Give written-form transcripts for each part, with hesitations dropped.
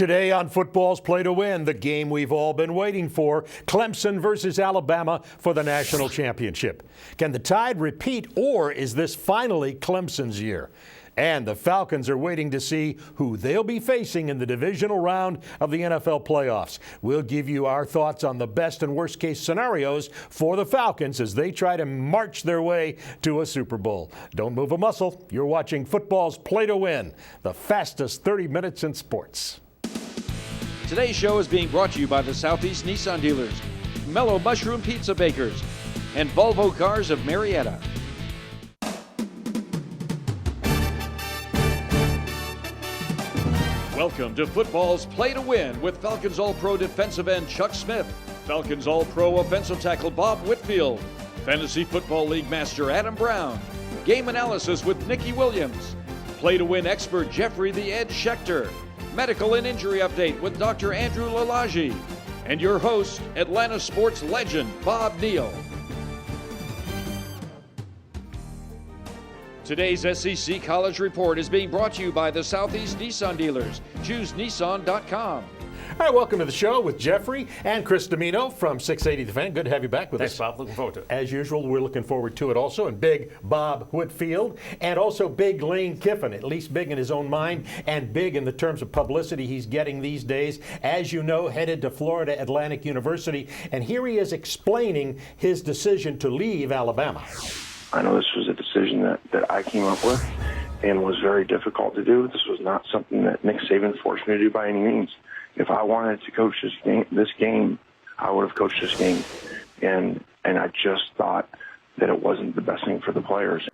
Today on Football's Play to Win, the game we've all been waiting for, Clemson versus Alabama for the national championship. Can the Tide repeat, or is this finally Clemson's year? And the Falcons are waiting to see who they'll be facing in the divisional round of the NFL playoffs. We'll give you our thoughts on the best and worst case scenarios for the Falcons as they try to march their way to a Super Bowl. Don't move a muscle. You're watching Football's Play to Win, the fastest 30 minutes in sports. Today's show is being brought to you by the Southeast Nissan dealers, Mellow Mushroom Pizza Bakers, and Volvo Cars of Marietta. Welcome to Football's Play to Win with Falcons All-Pro defensive end Chuck Smith, Falcons All-Pro offensive tackle Bob Whitfield, Fantasy Football League Master Adam Brown, Game Analysis with Nikki Williams, Play to Win expert Jeffrey the Ed Schechter, Medical and Injury Update with Dr. Andrew Lalage, and your host, Atlanta sports legend Bob Neal. Today's SEC College Report is being brought to you by the Southeast Nissan dealers. Choose Nissan.com. All right, welcome to the show with Jeffrey and Chris Domino from 680 The Fan. Good to have you back with us. Thanks, Bob. Looking forward to it. As usual, we're looking forward to it also. And big Bob Whitfield and also big Lane Kiffin, at least big in his own mind and big in the terms of publicity he's getting these days. As you know, headed to Florida Atlantic University. And here he is explaining his decision to leave Alabama. I know this was a decision that I came up with and was very difficult to do. This was not something that Nick Saban forced me to do by any means. If I wanted to coach this game, I would have coached this game. And I just thought that it wasn't the best thing for the players.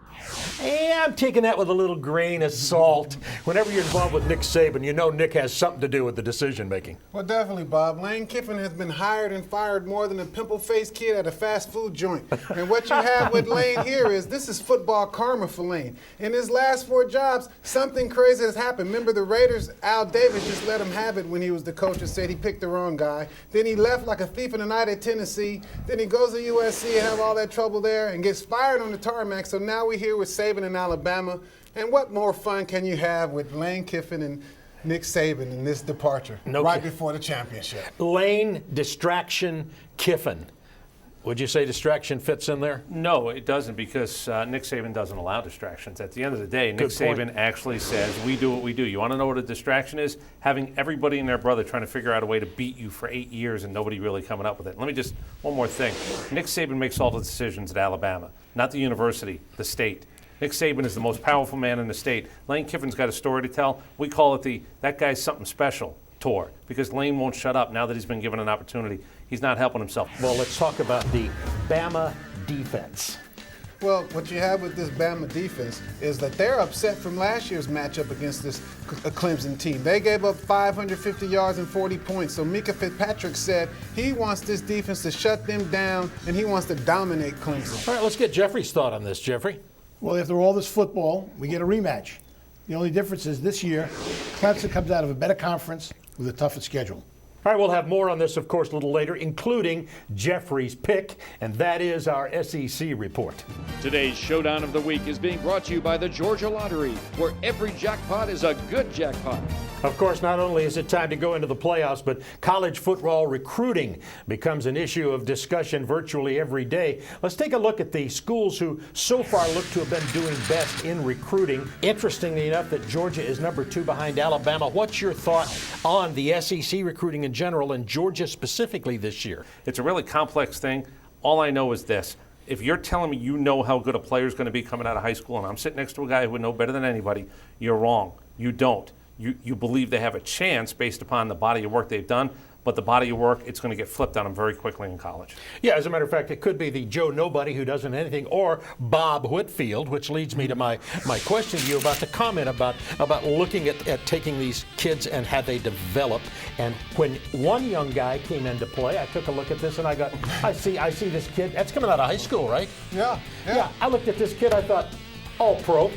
Yeah, I'm taking that with a little grain of salt. Whenever you're involved with Nick Saban, you know Nick has something to do with the decision making. Well, definitely, Bob. Lane Kiffin has been hired and fired more than a pimple-faced kid at a fast food joint. And what you have with Lane here is this is football karma for Lane. In his last 4 jobs, something crazy has happened. Remember the Raiders, Al Davis just let him have it when he was the coach and said he picked the wrong guy. Then he left like a thief in the night at Tennessee. Then he goes to USC and have all that trouble there and gets fired on the tarmac. So now we're here with Saban in Alabama. And what more fun can you have with Lane Kiffin and Nick Saban in this departure before the championship? Lane, distraction, Kiffin. Would you say distraction fits in there? No, it doesn't, because Nick Saban doesn't allow distractions. At the end of the day, Nick Saban actually says, we do what we do. You want to know what a distraction is? Having everybody and their brother trying to figure out a way to beat you for 8 years and nobody really coming up with it. Let me just, one more thing. Nick Saban makes all the decisions at Alabama, not the university, the state. Nick Saban is the most powerful man in the state. Lane Kiffin's got a story to tell. We call it the "that guy's something special" tour, because Lane won't shut up now that he's been given an opportunity. He's not helping himself. Well, let's talk about the Bama defense. Well, what you have with this Bama defense is that they're upset from last year's matchup against this Clemson team. They gave up 550 yards and 40 points. So Mika Fitzpatrick said he wants this defense to shut them down and he wants to dominate Clemson. All right, let's get Jeffrey's thought on this. Jeffrey? Well, after all this football, we get a rematch. The only difference is this year, Clemson comes out of a better conference with a tougher schedule. All right, we'll have more on this, of course, a little later, including Jeffrey's pick, and that is our SEC report. Today's Showdown of the Week is being brought to you by the Georgia Lottery, where every jackpot is a good jackpot. Of course, not only is it time to go into the playoffs, but college football recruiting becomes an issue of discussion virtually every day. Let's take a look at the schools who so far look to have been doing best in recruiting. Interestingly enough, that Georgia is number 2 behind Alabama. What's your thought on the SEC recruiting in general and Georgia specifically this year? It's a really complex thing. All I know is this. If you're telling me you know how good a player is going to be coming out of high school, and I'm sitting next to a guy who would know better than anybody, you're wrong. You don't. You believe they have a chance based upon the body of work they've done, but the body of work, it's going to get flipped on them very quickly in college. Yeah, as a matter of fact, it could be the Joe Nobody who doesn't anything, or Bob Whitfield, which leads me to my question to you about the comment about looking at taking these kids and how they develop. And when one young guy came into play, I took a look at this and I see this kid. That's coming out of high school, right? Yeah. I looked at this kid, I thought, all pro.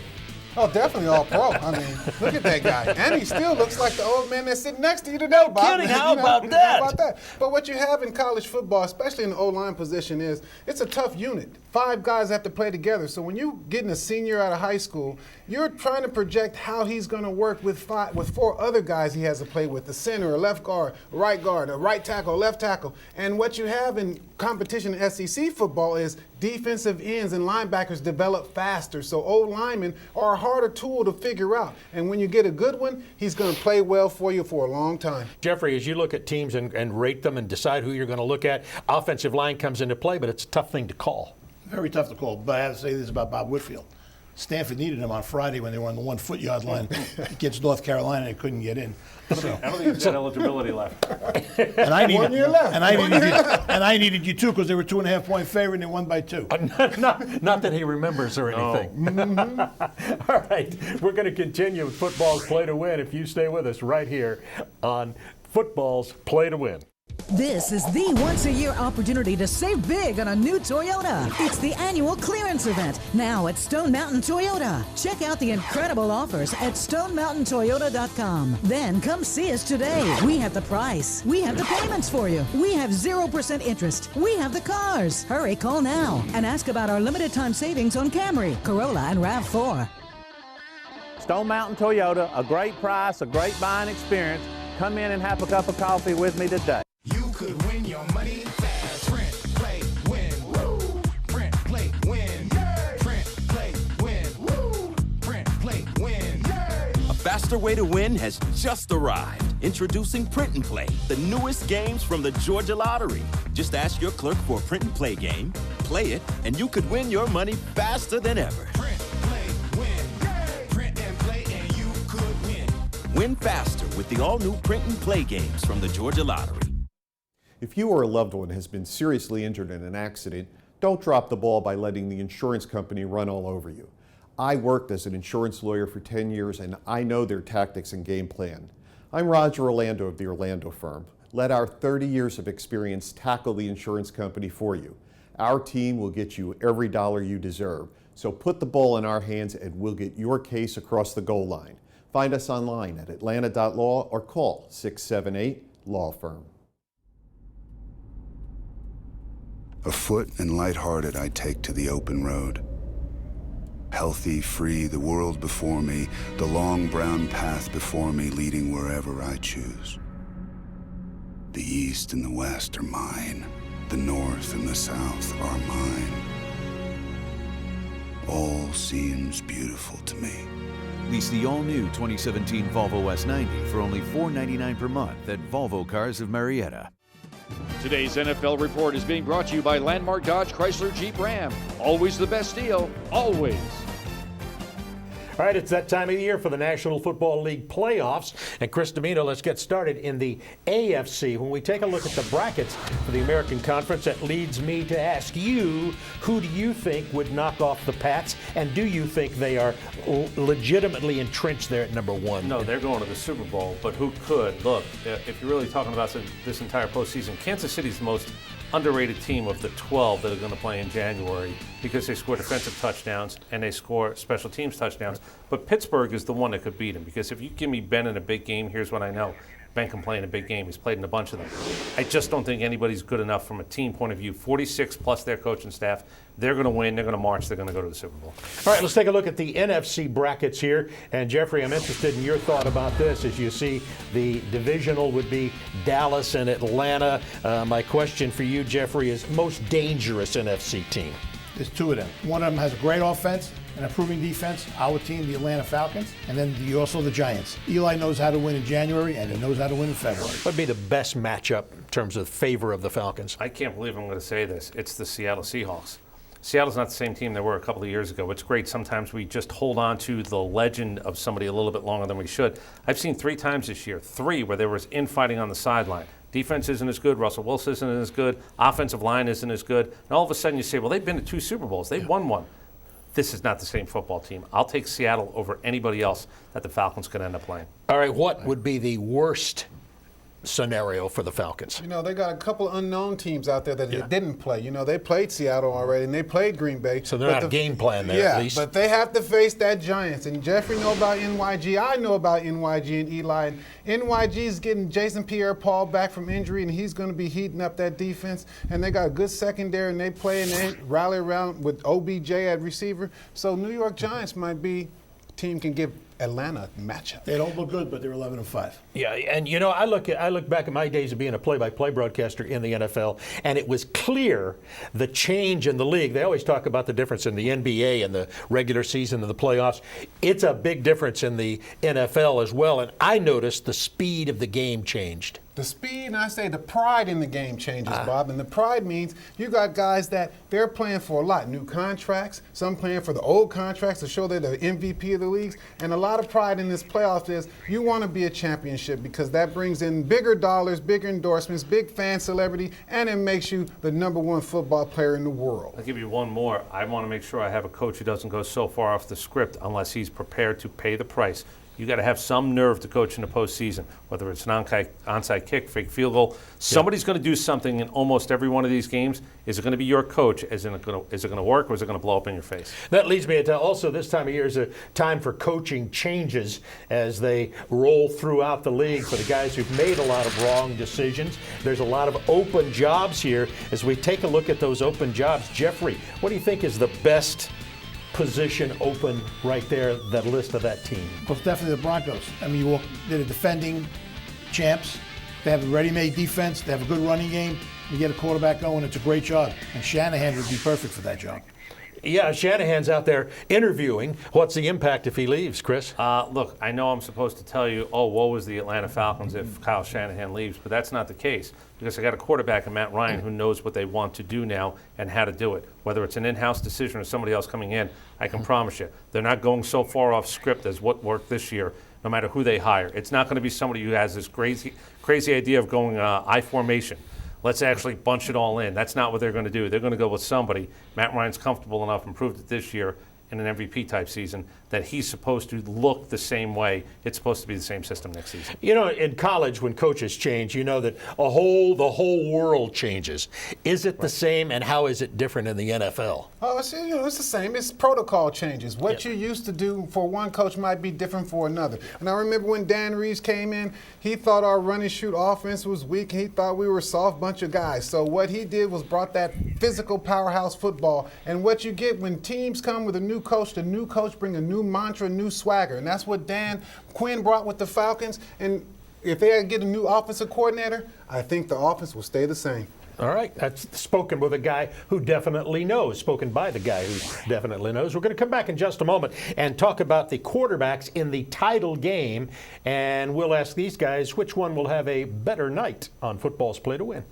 Oh, definitely all pro. I mean, look at that guy. And he still looks like the old man that's sitting next to you today, Bob. kidding. How about that? How about that? But what you have in college football, especially in the O-line position, is it's a tough unit. 5 guys have to play together. So when you getting a senior out of high school, you're trying to project how he's going to work with 4 other guys he has to play with, the center, a left guard, a right tackle, a left tackle. And what you have in competition in SEC football is defensive ends and linebackers develop faster. So old linemen are a harder tool to figure out. And when you get a good one, he's going to play well for you for a long time. Jeffrey, as you look at teams and rate them and decide who you're going to look at, offensive line comes into play, but it's a tough thing to call. Very tough to call. But I have to say this about Bob Whitfield. Stanford needed him on Friday when they were on the 1 foot-yard line against North Carolina and they couldn't get in. So. I don't think he's got eligibility left. And I needed, 1 year left. And I needed you too because they were 2.5-point favorite and they won by 2. Not that he remembers or anything. All right, we're going to continue with Football's Play to Win if you stay with us right here on Football's Play to Win. This is the once-a-year opportunity to save big on a new Toyota. It's the annual clearance event, now at Stone Mountain Toyota. Check out the incredible offers at stonemountaintoyota.com. Then come see us today. We have the price. We have the payments for you. We have 0% interest. We have the cars. Hurry, call now and ask about our limited time savings on Camry, Corolla, and RAV4. Stone Mountain Toyota, a great price, a great buying experience. Come in and have a cup of coffee with me today. You could win your money fast. Print, play, win. Woo! Print, play, win. Yay! Print, play, win. Woo! Print, play, win. Yay! A faster way to win has just arrived. Introducing Print and Play, the newest games from the Georgia Lottery. Just ask your clerk for a Print and Play game, play it, and you could win your money faster than ever. Print, play, win. Yay! Print and play, and you could win. Win faster with the all-new Print and Play games from the Georgia Lottery. If you or a loved one has been seriously injured in an accident, don't drop the ball by letting the insurance company run all over you. I worked as an insurance lawyer for 10 years and I know their tactics and game plan. I'm Roger Orlando of the Orlando firm. Let our 30 years of experience tackle the insurance company for you. Our team will get you every dollar you deserve. So put the ball in our hands and we'll get your case across the goal line. Find us online at atlanta.law or call 678-LAW-FIRM. Afoot and lighthearted, I take to the open road. Healthy, free, the world before me, the long brown path before me leading wherever I choose. The east and the west are mine. The north and the south are mine. All seems beautiful to me. Lease the all-new 2017 Volvo S90 for only $499 per month at Volvo Cars of Marietta. Today's NFL Report is being brought to you by Landmark Dodge Chrysler Jeep Ram. Always the best deal, always. All right, it's that time of the year for the National Football League playoffs. And Chris Domino, let's get started in the AFC. When we take a look at the brackets for the American Conference, that leads me to ask you, who do you think would knock off the Pats? And do you think they are legitimately entrenched there at number 1? No, they're going to the Super Bowl, but who could? Look, if you're really talking about this entire postseason, Kansas City's the most underrated team of the 12 that are going to play in January because they score defensive touchdowns and they score special teams touchdowns. But Pittsburgh is the one that could beat them because if you give me Ben in a big game, here's what I know. Ben can play in a big game. He's played in a bunch of them. I just don't think anybody's good enough from a team point of view. 46 plus their coaching staff. They're going to win. They're going to march. They're going to go to the Super Bowl. All right, let's take a look at the NFC brackets here. And Jeffrey, I'm interested in your thought about this. As you see, the divisional would be Dallas and Atlanta. My question for you, Jeffrey, is most dangerous NFC team? There's 2 of them. One of them has a great offense and a proving defense. Our team, the Atlanta Falcons, and then also the Giants. Eli knows how to win in January, and he knows how to win in February. What would be the best matchup in terms of favor of the Falcons? I can't believe I'm going to say this. It's the Seattle Seahawks. Seattle's not the same team they were a couple of years ago. It's great. Sometimes we just hold on to the legend of somebody a little bit longer than we should. I've seen 3 times this year, 3 where there was infighting on the sideline. Defense isn't as good. Russell Wilson isn't as good. Offensive line isn't as good. And all of a sudden you say, well, they've been to 2 Super Bowls. They've won 1. This is not the same football team. I'll take Seattle over anybody else that the Falcons could end up playing. All right, what would be the worst scenario for the Falcons? You know, they got a couple of unknown teams out there that didn't play. You know, they played Seattle already, and they played Green Bay. So they're not a game plan there, at least. But they have to face that Giants. And Jeffrey know about NYG. I know about NYG and Eli. And NYG's getting Jason Pierre-Paul back from injury, and he's going to be heating up that defense. And they got a good secondary, and they play and they rally around with OBJ at receiver. So New York Giants might be a team can give Atlanta matchup. They don't look good, but they're 11-5. Yeah, and you know, I look back at my days of being a play-by-play broadcaster in the NFL, and it was clear the change in the league. They always talk about the difference in the NBA and the regular season and the playoffs. It's a big difference in the NFL as well, and I noticed the speed of the game changed. The speed, and I say the pride in the game changes, Bob. And the pride means you got guys that they're playing for a lot. New contracts, some playing for the old contracts to show they're the MVP of the leagues. And a lot of pride in this playoffs is you want to be a championship because that brings in bigger dollars, bigger endorsements, big fan celebrity, and it makes you the #1 football player in the world. I'll give you one more. I want to make sure I have a coach who doesn't go so far off the script unless he's prepared to pay the price. You got to have some nerve to coach in the postseason, whether it's an onside kick, fake field goal. Somebody's going to do something in almost every one of these games. Is it going to be your coach? Is it going to work, or is it going to blow up in your face? That leads me to also this time of year is a time for coaching changes as they roll throughout the league for the guys who've made a lot of wrong decisions. There's a lot of open jobs here. As we take a look at those open jobs, Jeffrey, what do you think is the best position open right there, that list of that team? Well, definitely the Broncos. I mean, they're the defending champs. They have a ready-made defense. They have a good running game. You get a quarterback going, it's a great job. And Shanahan would be perfect for that job. Yeah, Shanahan's out there interviewing. What's the impact if he leaves, Chris? Look, I know I'm supposed to tell you, oh, woe is the Atlanta Falcons if Kyle Shanahan leaves, but that's not the case because I got a quarterback in Matt Ryan who knows what they want to do now and how to do it. Whether it's an in-house decision or somebody else coming in, I can promise you, they're not going so far off script as what worked this year, no matter who they hire. It's not going to be somebody who has this crazy idea of going I formation. Let's actually bunch it all in. That's not what they're going to do. They're going to go with somebody. Matt Ryan's comfortable enough and proved it this year in an MVP type season that he's supposed to look the same way. It's supposed to be the same system next season. You know, in college, when coaches change, you know that the whole world changes. Is it the same, and how is it different in the NFL? Oh, it's the same. It's protocol changes. What you used to do for one coach might be different for another. And I remember when Dan Reeves came in, he thought our run and shoot offense was weak. He thought we were a soft bunch of guys. So what he did was brought that physical powerhouse football. And what you get when teams come with a new coach, the new coach bring a new mantra, new swagger. And that's what Dan Quinn brought with the Falcons. And if they get a new offensive coordinator, I think the offense will stay the same. All right, that's spoken with a guy who definitely knows, spoken by the guy who definitely knows. We're going to come back in just a moment and talk about the quarterbacks in the title game, and we'll ask these guys which one will have a better night on football's Play to Win.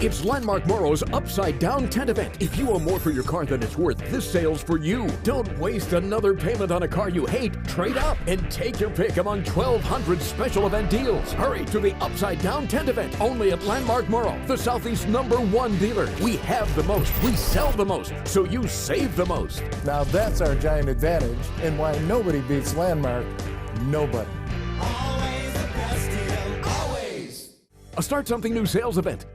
It's Landmark Morrow's Upside Down Tent Event. If you owe more for your car than it's worth, this sale's for you. Don't waste another payment on a car you hate. Trade up and take your pick among 1,200 special event deals. Hurry to the Upside Down Tent Event, only at Landmark Morrow, the Southeast's #1 dealer. We have the most, we sell the most, so you save the most. Now that's our giant advantage, and why nobody beats Landmark. Nobody. Always the best deal, always. A Start Something New sales event.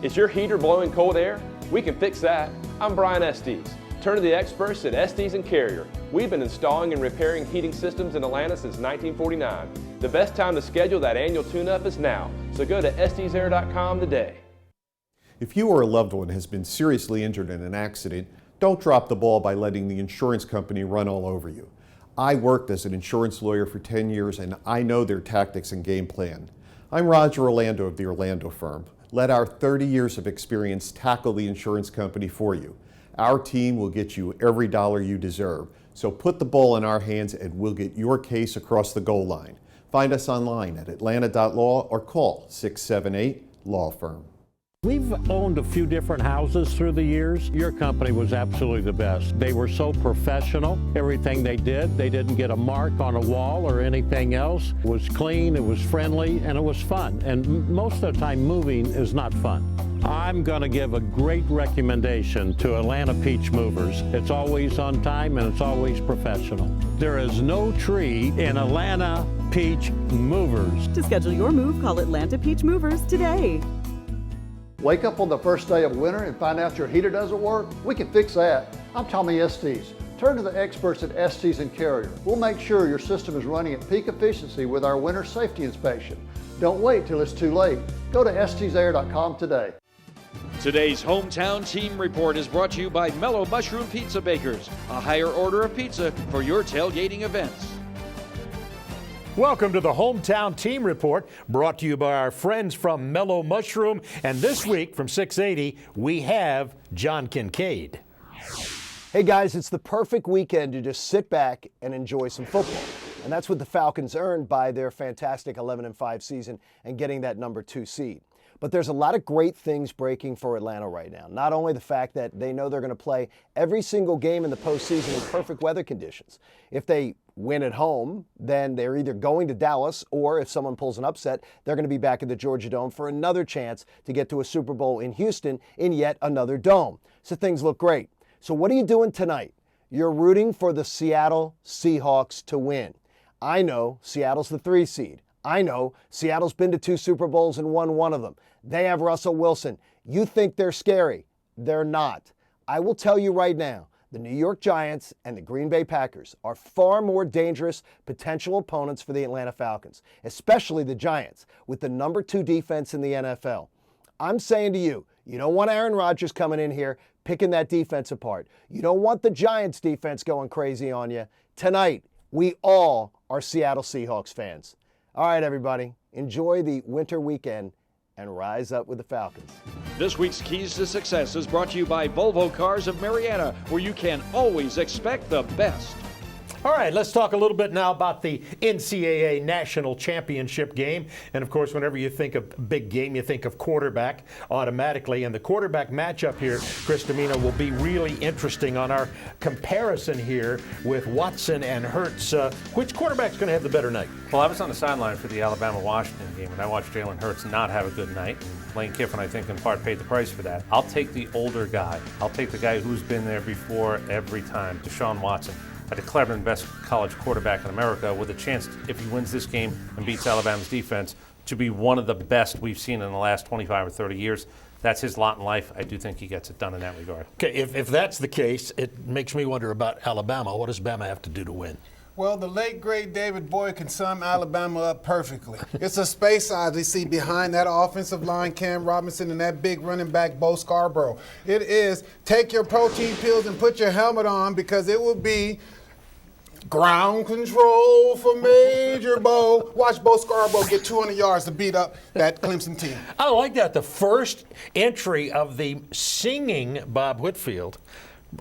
Is your heater blowing cold air? We can fix that. I'm Brian Estes. Turn to the experts at Estes & Carrier. We've been installing and repairing heating systems in Atlanta since 1949. The best time to schedule that annual tune-up is now, so go to estesair.com today. If you or a loved one has been seriously injured in an accident, don't drop the ball by letting the insurance company run all over you. I worked as an insurance lawyer for 10 years and I know their tactics and game plan. I'm Roger Orlando of the Orlando firm. Let our 30 years of experience tackle the insurance company for you. Our team will get you every dollar you deserve. So put the ball in our hands and we'll get your case across the goal line. Find us online at atlanta.law or call 678-LAW-FIRM. We've owned a few different houses through the years. Your company was absolutely the best. They were so professional. Everything they didn't get a mark on a wall or anything else. It was clean, it was friendly, and it was fun. And most of the time, moving is not fun. I'm going to give a great recommendation to Atlanta Peach Movers. It's always on time and it's always professional. There is no tree in Atlanta Peach Movers. To schedule your move, call Atlanta Peach Movers today. Wake up on the first day of winter and find out your heater doesn't work? We can fix that. I'm Tommy Estes. Turn to the experts at Estes and Carrier. We'll make sure your system is running at peak efficiency with our winter safety inspection. Don't wait till it's too late. Go to estesair.com today. Today's Hometown Team Report is brought to you by Mellow Mushroom Pizza Bakers, a higher order of pizza for your tailgating events. Welcome to the Hometown Team Report, brought to you by our friends from Mellow Mushroom. And this week from 680, we have John Kincaid. Hey guys, it's the perfect weekend to just sit back and enjoy some football. And that's what the Falcons earned by their fantastic 11-5 season and getting that number 2 seed. But there's a lot of great things breaking for Atlanta right now. Not only the fact that they know they're going to play every single game in the postseason in perfect weather conditions. If they win at home, then they're either going to Dallas, or if someone pulls an upset, they're going to be back at the Georgia Dome for another chance to get to a Super Bowl in Houston in yet another dome. So things look great. So what are you doing tonight? You're rooting for the Seattle Seahawks to win. I know Seattle's the 3 seed. I know Seattle's been to 2 Super Bowls and won one of them. They have Russell Wilson. You think they're scary. They're not. I will tell you right now, the New York Giants and the Green Bay Packers are far more dangerous potential opponents for the Atlanta Falcons, especially the Giants, with the number 2 defense in the NFL. I'm saying to you, you don't want Aaron Rodgers coming in here picking that defense apart. You don't want the Giants defense going crazy on you. Tonight, we all are Seattle Seahawks fans. All right, everybody, enjoy the winter weekend and rise up with the Falcons. This week's Keys to Success is brought to you by Volvo Cars of Marietta, where you can always expect the best. All right, let's talk a little bit now about the NCAA National Championship game. And of course, whenever you think of big game, you think of quarterback automatically. And the quarterback matchup here, Chris Domino, will be really interesting on our comparison here with Watson and Hurts. Which quarterback's going to have the better night? Well, I was on the sideline for the Alabama-Washington game, and I watched Jalen Hurts not have a good night. And Lane Kiffin, I think, in part paid the price for that. I'll take the older guy. I'll take the guy who's been there before every time, Deshaun Watson. I declare him the best college quarterback in America, with a chance, if he wins this game and beats Alabama's defense, to be one of the best we've seen in the last 25 or 30 years. That's his lot in life. I do think he gets it done in that regard. Okay, if that's the case, it makes me wonder about Alabama. What does Bama have to do to win? Well, the late, great David Boyd can sum Alabama up perfectly. It's a space odyssey behind that offensive line, Cam Robinson, and that big running back, Bo Scarborough. It is take your protein pills and put your helmet on, because it will be ground control for Major Bo. Watch Bo Scarborough get 200 yards to beat up that Clemson team. I like that. The first entry of the singing Bob Whitfield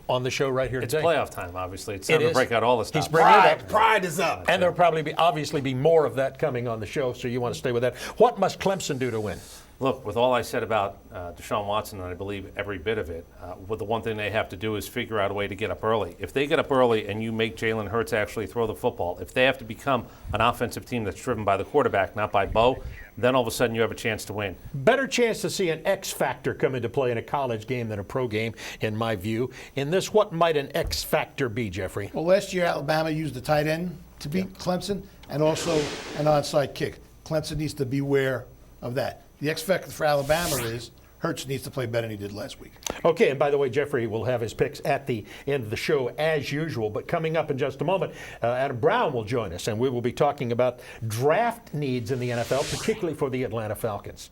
on the show right here today. It's playoff time, obviously. It's time to break out all the stuff. He's bringing it up. Pride is up. And there'll probably obviously be more of that coming on the show, so you want to stay with that. What must Clemson do to win? Look, with all I said about Deshaun Watson, and I believe every bit of it, the one thing they have to do is figure out a way to get up early. If they get up early and you make Jalen Hurts actually throw the football, if they have to become an offensive team that's driven by the quarterback, not by Bo, then all of a sudden you have a chance to win. Better chance to see an X factor come into play in a college game than a pro game, in my view. In this, what might an X factor be, Jeffrey? Well, last year Alabama used the tight end to beat Clemson, and also an onside kick. Clemson needs to beware of that. The X factor for Alabama is Hurts needs to play better than he did last week. Okay, and by the way, Jeffrey will have his picks at the end of the show as usual. But coming up in just a moment, Adam Brown will join us, and we will be talking about draft needs in the NFL, particularly for the Atlanta Falcons.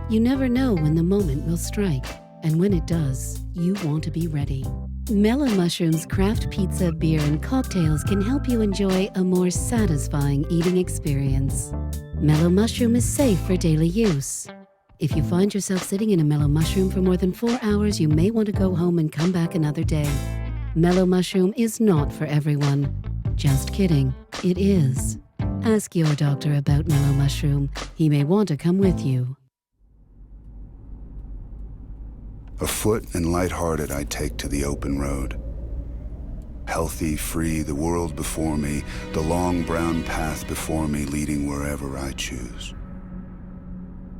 You never know when the moment will strike. And when it does, you want to be ready. Mellow Mushroom's craft pizza, beer, and cocktails can help you enjoy a more satisfying eating experience. Mellow Mushroom is safe for daily use. If you find yourself sitting in a Mellow Mushroom for more than 4 hours, you may want to go home and come back another day. Mellow Mushroom is not for everyone. Just kidding, it is. Ask your doctor about Mellow Mushroom. He may want to come with you. Afoot and lighthearted, I take to the open road. Healthy, free, the world before me, the long brown path before me, leading wherever I choose.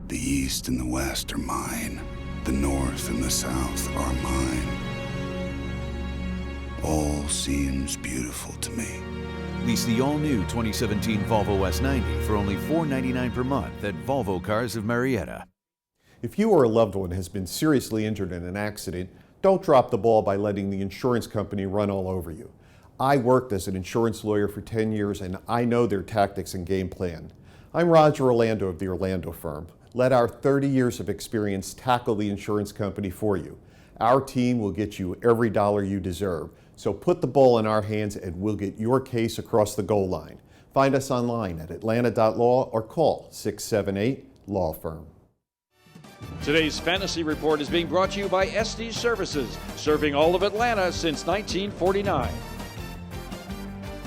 The east and the west are mine. The north and the south are mine. All seems beautiful to me. Lease the all-new 2017 Volvo S90 for only $499 per month at Volvo Cars of Marietta. If you or a loved one has been seriously injured in an accident, don't drop the ball by letting the insurance company run all over you. I worked as an insurance lawyer for 10 years and I know their tactics and game plan. I'm Roger Orlando of the Orlando firm. Let our 30 years of experience tackle the insurance company for you. Our team will get you every dollar you deserve. So put the ball in our hands and we'll get your case across the goal line. Find us online at atlanta.law or call 678-LAW-FIRM. Today's Fantasy Report is being brought to you by SD Services, serving all of Atlanta since 1949.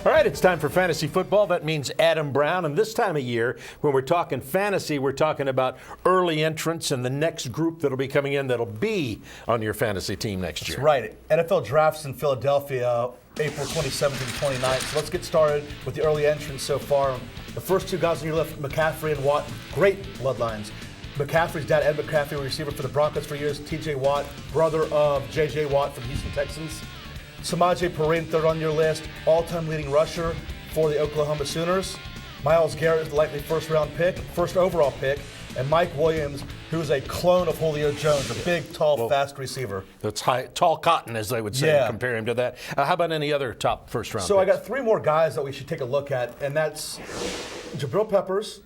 All right, it's time for fantasy football. That means Adam Brown. And this time of year, when we're talking fantasy, we're talking about early entrants and the next group that'll be coming in that'll be on your fantasy team next year. That's right. NFL drafts in Philadelphia, April 27th and 29th. So let's get started with the early entrants so far. The first two guys on your left, McCaffrey and Watt, great bloodlines. McCaffrey's dad, Ed McCaffrey, receiver for the Broncos for years. TJ Watt, brother of J.J. Watt from Houston Texans. Samaje Perine, third on your list, all-time leading rusher for the Oklahoma Sooners. Myles Garrett is the likely first overall pick. And Mike Williams, who's a clone of Julio Jones, a big, tall, fast receiver. That's tall cotton, as they would say, compare him to that. How about any other top first-round So picks? I got three more guys that we should take a look at, and that's Jabril Peppers,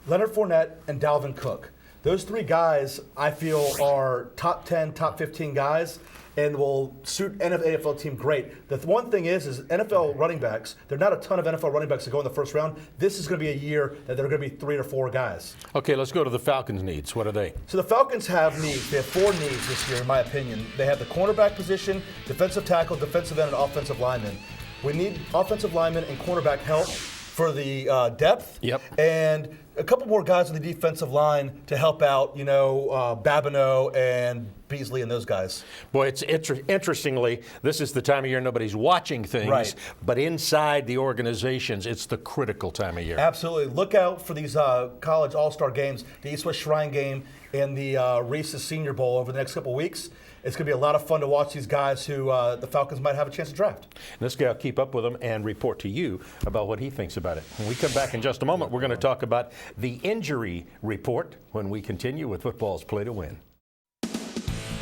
Leonard Fournette, and Dalvin Cook. Those three guys, I feel, are top 10, top 15 guys and will suit NFL team great. The one thing is NFL running backs, there are not a ton of NFL running backs that go in the first round. This is going to be a year that there are going to be 3 or 4 guys. Okay, let's go to the Falcons' needs. What are they? So the Falcons have needs. They have 4 needs this year, in my opinion. They have the cornerback position, defensive tackle, defensive end, and offensive lineman. We need offensive lineman and cornerback help for the depth. Yep. And a couple more guys on the defensive line to help out, Babineau and Beasley and those guys. Boy, it's interestingly, this is the time of year nobody's watching things, right, but inside the organizations, it's the critical time of year. Absolutely. Look out for these college all-star games, the East West Shrine game and the Reese's Senior Bowl over the next couple weeks. It's going to be a lot of fun to watch these guys who the Falcons might have a chance to draft. And this guy will keep up with them and report to you about what he thinks about it. When we come back in just a moment, we're going to talk about the injury report when we continue with football's Play to Win.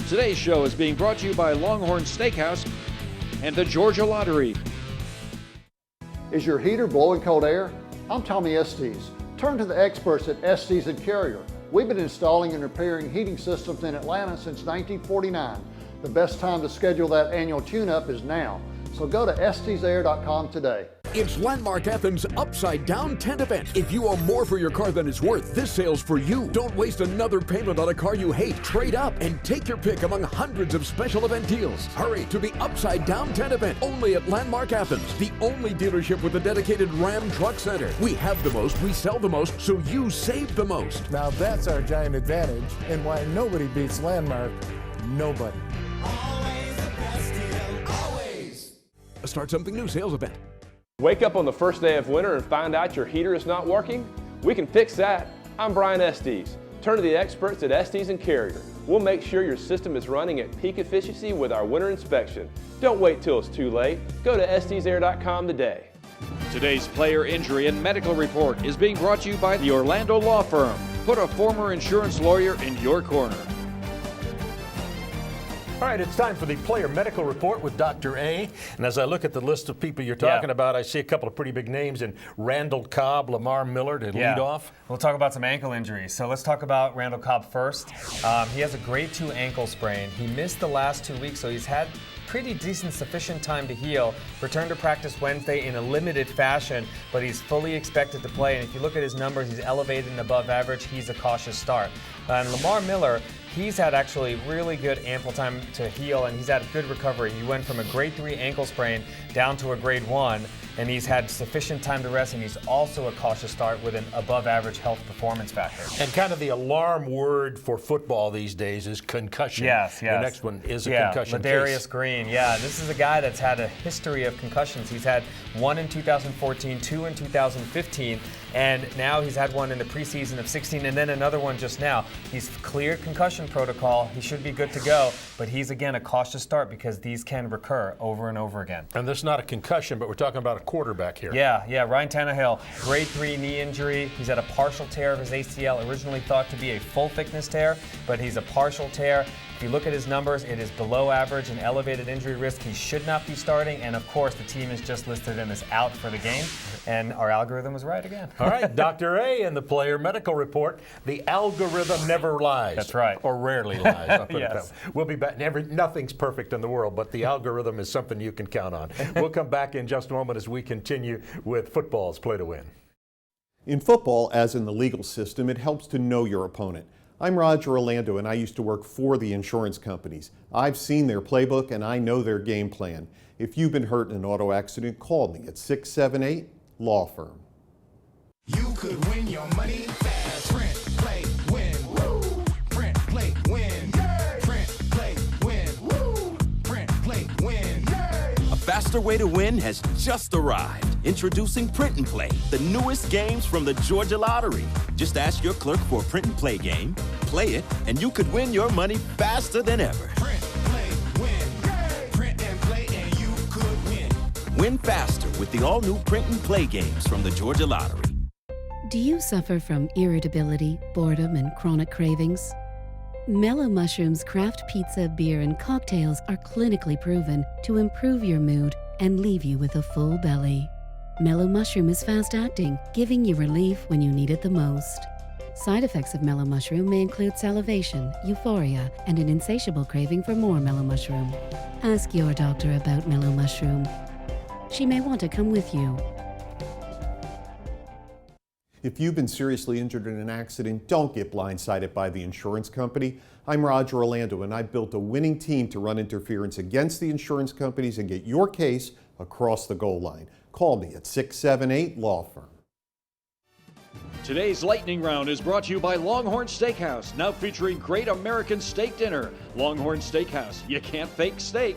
Today's show is being brought to you by Longhorn Steakhouse and the Georgia Lottery. Is your heater blowing cold air? I'm Tommy Estes. Turn to the experts at Estes and Carrier. We've been installing and repairing heating systems in Atlanta since 1949. The best time to schedule that annual tune-up is now. So go to estesair.com today. It's Landmark Athens' Upside Down Tent Event. If you owe more for your car than it's worth, this sale's for you. Don't waste another payment on a car you hate. Trade up and take your pick among hundreds of special event deals. Hurry to the Upside Down Tent Event, only at Landmark Athens, the only dealership with a dedicated Ram Truck Center. We have the most, we sell the most, so you save the most. Now that's our giant advantage, and why nobody beats Landmark. Nobody. Start something new sales event. Wake up on the first day of winter and find out your heater is not working? We can fix that. I'm Brian Estes. Turn to the experts at Estes and Carrier. We'll make sure your system is running at peak efficiency with our winter inspection. Don't wait till it's too late. Go to estesair.com today. Today's player injury and medical report is being brought to you by the Orlando Law Firm. Put a former insurance lawyer in your corner. All right, it's time for the player medical report with Dr. A. And as I look at the list of people you're talking about, I see a couple of pretty big names in Randall Cobb, Lamar Miller to lead off. We'll talk about some ankle injuries. So let's talk about Randall Cobb first. He has a grade 2 ankle sprain. He missed the last 2 weeks, so he's had pretty decent, sufficient time to heal. Returned to practice Wednesday in a limited fashion, but he's fully expected to play. And if you look at his numbers, he's elevated and above average. He's a cautious start. And Lamar Miller, he's had actually really good ample time to heal, and he's had good recovery. He went from a grade 3 ankle sprain down to a grade 1, and he's had sufficient time to rest, and he's also a cautious start with an above average health performance factor. And kind of the alarm word for football these days is concussion. Yes. The next one is a concussion Ladarius case. Green. Yeah, this is a guy that's had a history of concussions. He's had 1 in 2014, 2 in 2015. And now he's had one in the preseason of 16 and then another one just now. He's cleared concussion protocol. He should be good to go, but he's, again, a cautious start because these can recur over and over again. And this is not a concussion, but we're talking about a quarterback here. Yeah, Ryan Tannehill, grade 3 knee injury. He's had a partial tear of his ACL, originally thought to be a full thickness tear, but he's a partial tear. If you look at his numbers, it is below average and elevated injury risk. He should not be starting, and of course, the team has just listed him as out for the game, and our algorithm was right again. All right, Dr. A in the player medical report. The algorithm never lies. That's right. Or rarely lies. I'll put it Yes. that way. We'll be back. Nothing's perfect in the world, but the algorithm is something you can count on. We'll come back in just a moment as we continue with football's Play to Win. In football, as in the legal system, it helps to know your opponent. I'm Roger Orlando, and I used to work for the insurance companies. I've seen their playbook, and I know their game plan. If you've been hurt in an auto accident, call me at 678 Law Firm. You could win your money fast. Print, play, win. Woo! Print, play, win. Yay! Print, play, win. Woo! Print, play, win. Yay! A faster way to win has just arrived. Introducing Print and Play, the newest games from the Georgia Lottery. Just ask your clerk for a Print and Play game, play it, and you could win your money faster than ever. Print, play, win. Yay! Print and play, and you could win. Win faster with the all-new Print and Play games from the Georgia Lottery. Do you suffer from irritability, boredom, and chronic cravings? Mellow Mushroom's craft pizza, beer, and cocktails are clinically proven to improve your mood and leave you with a full belly. Mellow Mushroom is fast-acting, giving you relief when you need it the most. Side effects of Mellow Mushroom may include salivation, euphoria, and an insatiable craving for more Mellow Mushroom. Ask your doctor about Mellow Mushroom. She may want to come with you. If you've been seriously injured in an accident, don't get blindsided by the insurance company. I'm Roger Orlando, and I built a winning team to run interference against the insurance companies and get your case across the goal line. Call me at 678 Law Firm. Today's lightning round is brought to you by Longhorn Steakhouse, now featuring great American steak dinner. Longhorn Steakhouse, you can't fake steak.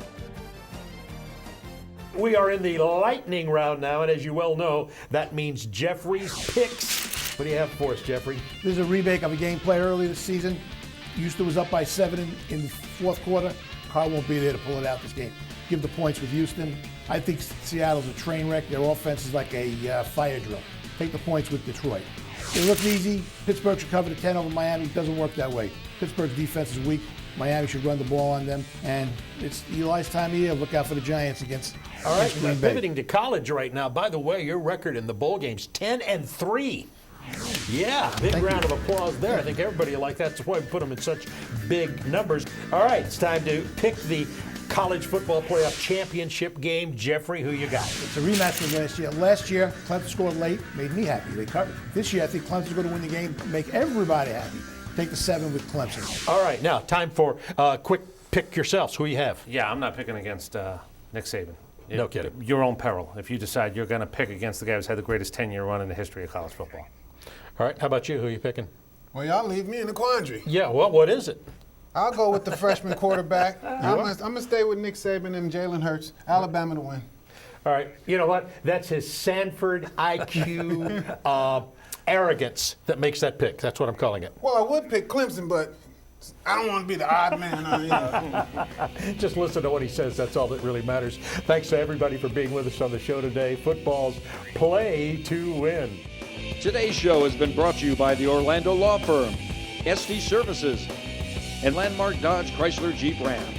We are in the lightning round now, and as you well know, that means Jeffrey's picks. What do you have for us, Jeffrey? This is a remake of a game played earlier this season. Houston was up by 7 in the fourth quarter. Carr won't be there to pull it out this game. Give the points with Houston. I think Seattle's a train wreck. Their offense is like a fire drill. Take the points with Detroit. It looked easy. Pittsburgh should cover the 10 over Miami. It doesn't work that way. Pittsburgh's defense is weak. Miami should run the ball on them. And it's Eli's time of year. Look out for the Giants against All right, Green Bay. pivoting to college right now. By the way, your record in the bowl games, 10-3. Yeah, big round of applause there. I think everybody will like that. That's why we put them in such big numbers. All right, it's time to pick the college football playoff championship game. Jeffrey, who you got? It's a rematch from last year. Last year, Clemson scored late, made me happy. They covered. This year, I think Clemson's going to win the game, make everybody happy. Take the 7 with Clemson. All right, now time for quick pick yourselves. Who you have? Yeah, I'm not picking against Nick Saban. No kidding. Your own peril. If you decide you're going to pick against the guy who's had the greatest 10-year run in the history of college football. All right, how about you? Who are you picking? Well, y'all leave me in a quandary. Yeah, well, what is it? I'll go with the freshman quarterback. I'm going to stay with Nick Saban and Jalen Hurts. Alabama to win. All right, you know what? That's his Sanford IQ arrogance that makes that pick. That's what I'm calling it. Well, I would pick Clemson, but I don't want to be the odd man. Just listen to what he says. That's all that really matters. Thanks to everybody for being with us on the show today. Football's Play to Win. Today's show has been brought to you by the Orlando Law Firm, SD Services, and Landmark Dodge Chrysler Jeep Ram.